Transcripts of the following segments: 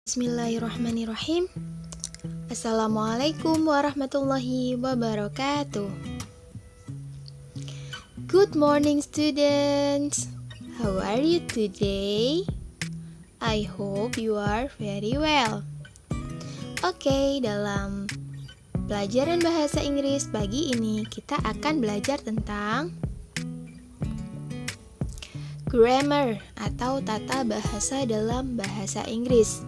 Bismillahirrahmanirrahim. Assalamualaikum warahmatullahi wabarakatuh. Good morning students. How are you today? I hope you are very well. Oke, dalam pelajaran bahasa Inggris pagi ini kita akan belajar tentang grammar atau tata bahasa dalam bahasa Inggris.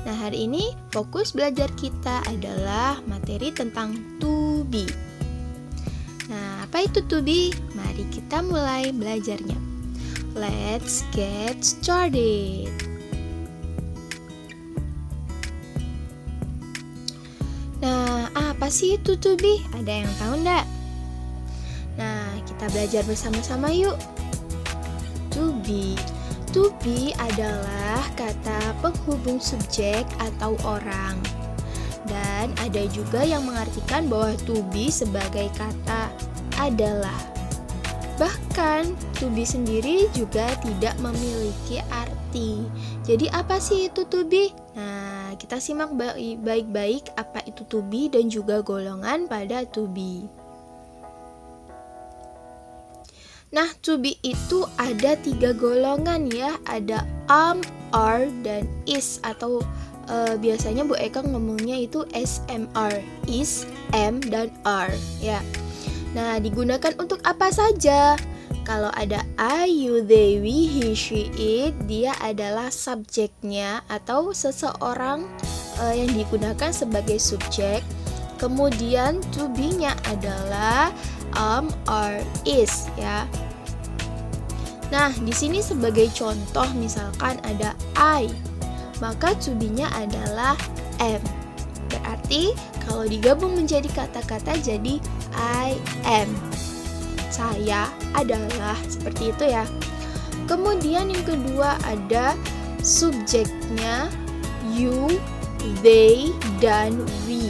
Nah, hari ini fokus belajar kita adalah materi tentang to be. Nah, apa itu to be? Mari kita mulai belajarnya. Let's get started. Nah, apa sih itu to be? Ada yang tahu enggak? Nah, kita belajar bersama-sama yuk. To be adalah kata penghubung subjek atau orang. Dan ada juga yang mengartikan bahwa to be sebagai kata adalah. Bahkan to be sendiri juga tidak memiliki arti. Jadi apa sih itu to be? Nah, kita simak baik-baik apa itu to be dan juga golongan pada to be. Nah, to be itu ada 3 golongan ya. Ada are, dan is atau biasanya Bu Eka ngomongnya itu SMR, is, am, dan are ya. Nah, digunakan untuk apa saja? Kalau ada I, you, they, we, he, she, it, dia adalah subjeknya atau seseorang yang digunakan sebagai subjek. Kemudian to be-nya adalah are, is ya. Nah, di sini sebagai contoh misalkan ada I, maka to be-nya adalah am. Berarti kalau digabung menjadi kata-kata jadi I am. Saya adalah, seperti itu ya. Kemudian yang kedua ada subjeknya you, they, dan we.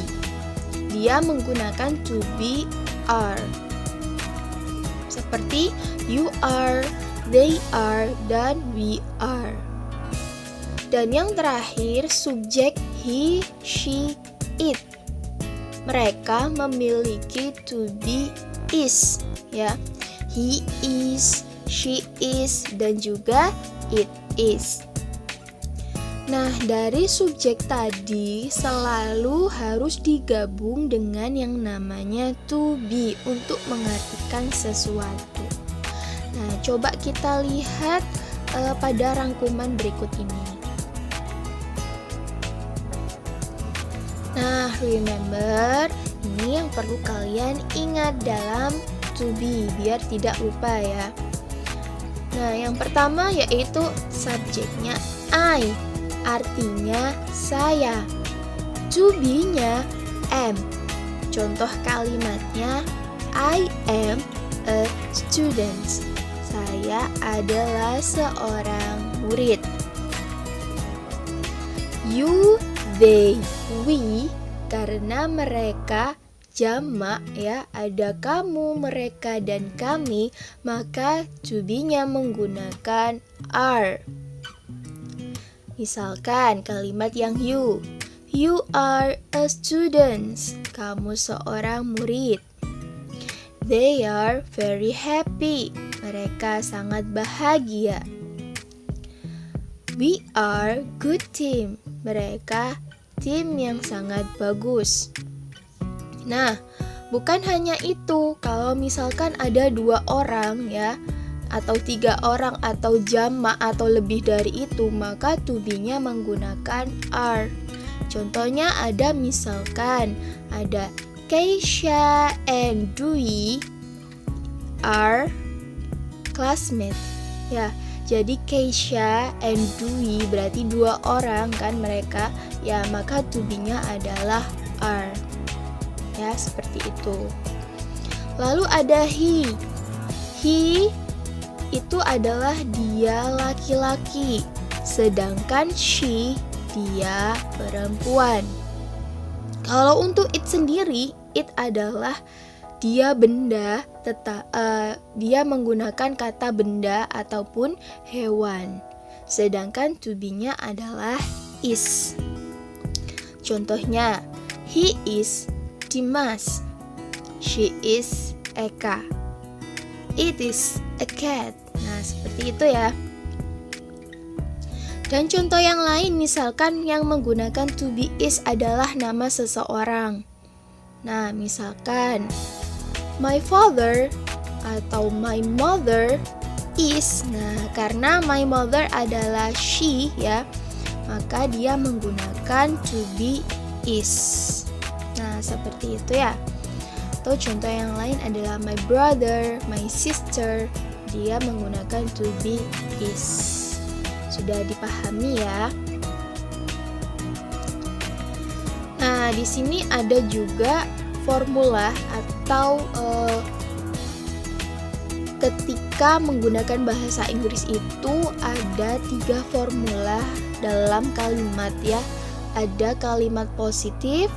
Dia menggunakan to be are. Seperti you are, they are, dan we are. Dan yang terakhir subjek he, she, it. Mereka memiliki to be is ya. He is, she is, dan juga it is. Nah, dari subjek tadi selalu harus digabung dengan yang namanya to be untuk mengartikan sesuatu. Nah, coba kita lihat pada rangkuman berikut ini. Nah, remember, ini yang perlu kalian ingat dalam to be biar tidak lupa ya. Nah, yang pertama yaitu subjeknya I, artinya saya. To be-nya am. Contoh kalimatnya I am a student. Saya adalah seorang murid. You, they, we, karena mereka jamak ya, ada kamu, mereka, dan kami, maka to be-nya menggunakan are. Misalkan kalimat yang you are a student, kamu seorang murid. They are very happy, mereka sangat bahagia. We are good team, mereka tim yang sangat bagus. Nah, bukan hanya itu, kalau misalkan ada 2 orang ya, atau 3 orang atau jamak atau lebih dari itu, maka to be-nya menggunakan are. Contohnya ada misalkan ada Keisha and Dwi are classmates ya. Jadi Keisha and Dwi berarti 2 orang kan mereka ya, maka to be-nya adalah are ya, seperti itu. Lalu ada he itu adalah dia laki-laki, sedangkan she dia perempuan. Kalau untuk it sendiri, it adalah dia benda, dia menggunakan kata benda ataupun hewan. Sedangkan to be-nya adalah is. Contohnya, he is Dimas, she is Eka, it is a cat. Nah, seperti itu ya. Dan contoh yang lain, misalkan yang menggunakan to be is adalah nama seseorang. Nah, misalkan my father atau my mother is. Nah, karena my mother adalah she ya, maka dia menggunakan to be is. Nah, seperti itu ya. Atau contoh yang lain adalah my brother, my sister, dia menggunakan to be is. Sudah dipahami ya. Nah, di sini ada juga formula atau ketika menggunakan bahasa Inggris itu ada 3 formula dalam kalimat ya. Ada kalimat positif,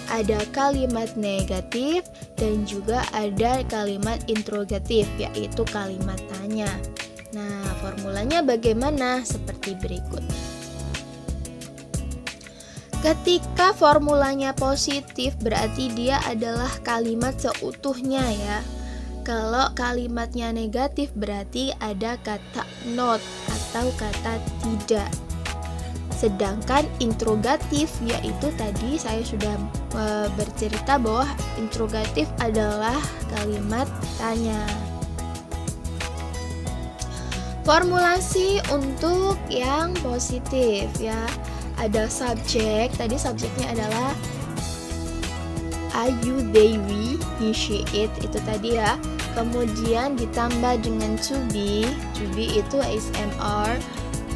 ada kalimat negatif, dan juga ada kalimat interrogatif, yaitu kalimat tanya. Nah, formulanya bagaimana? Seperti berikut. Ketika formulanya positif berarti dia adalah kalimat seutuhnya ya. Kalau kalimatnya negatif berarti ada kata not atau kata tidak. Sedangkan interrogatif yaitu tadi saya sudah bercerita bahwa interrogatif adalah kalimat tanya. Formulasi untuk yang positif ya. Ada subjek, tadi subjeknya adalah I, you, they, we, he, she, it, itu tadi ya. Kemudian ditambah dengan to be itu SMR.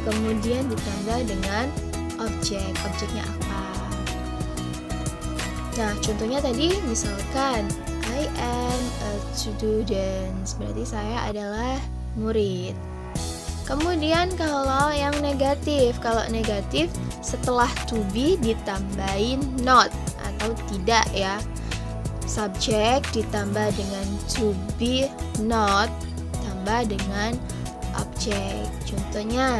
Kemudian ditambah dengan objek, objeknya apa. Nah, contohnya tadi misalkan I am a student, berarti saya adalah murid. Kemudian kalau yang negatif, setelah to be ditambahin not atau tidak ya. Subjek ditambah dengan to be not tambah dengan objek. Contohnya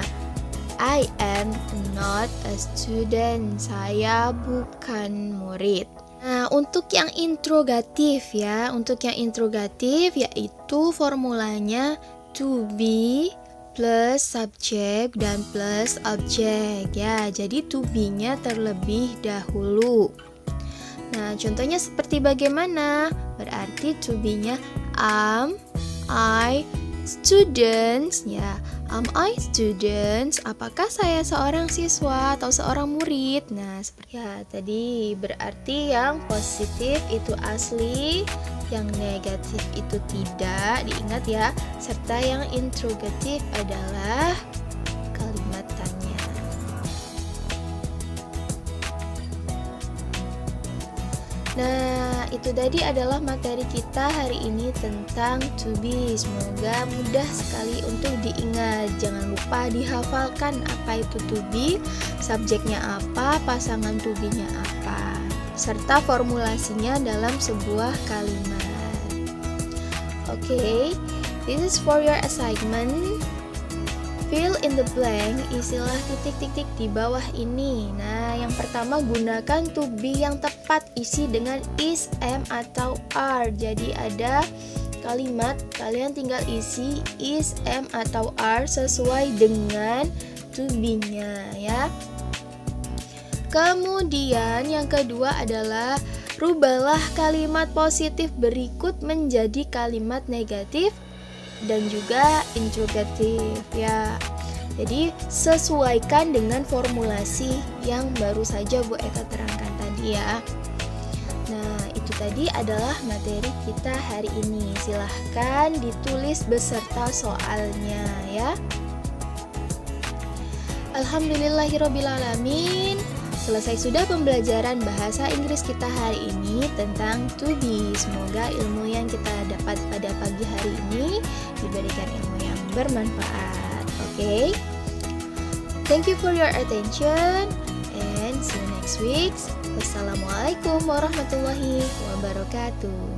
I am not a student, saya bukan murid. Nah, untuk yang interrogatif ya, yaitu formulanya to be plus subjek dan plus objek ya. Jadi to be-nya terlebih dahulu. Nah, contohnya seperti bagaimana? Berarti to be-nya am, I, students ya. Am I students? Apakah saya seorang siswa atau seorang murid? Nah, seperti ya tadi berarti yang positif itu asli, yang negatif itu tidak, diingat ya. Serta yang interrogatif adalah kalimat tanya. Nah, itu tadi adalah materi kita hari ini tentang to be. Semoga mudah sekali untuk diingat. Jangan lupa dihafalkan apa itu to be, subjeknya apa, pasangan to be-nya apa, serta formulasinya dalam sebuah kalimat. Okay, this is for your assignment. Fill in the blank, isilah titik-titik di bawah ini. Nah, yang pertama gunakan to be yang tepat, isi dengan is, am, atau are. Jadi ada kalimat, kalian tinggal isi is, am, atau are sesuai dengan to be-nya ya. Kemudian yang kedua adalah rubahlah kalimat positif berikut menjadi kalimat negatif dan juga interrogatif ya. Jadi sesuaikan dengan formulasi yang baru saja Bu Eka terangkan tadi ya. Nah, itu tadi adalah materi kita hari ini. Silahkan ditulis beserta soalnya ya. Alhamdulillahirobbilalamin. Selesai sudah pembelajaran bahasa Inggris kita hari ini tentang to be. Semoga ilmu yang kita dapat pada pagi hari ini diberikan ilmu yang bermanfaat. Okay? Thank you for your attention and see you next week. Wassalamualaikum warahmatullahi wabarakatuh.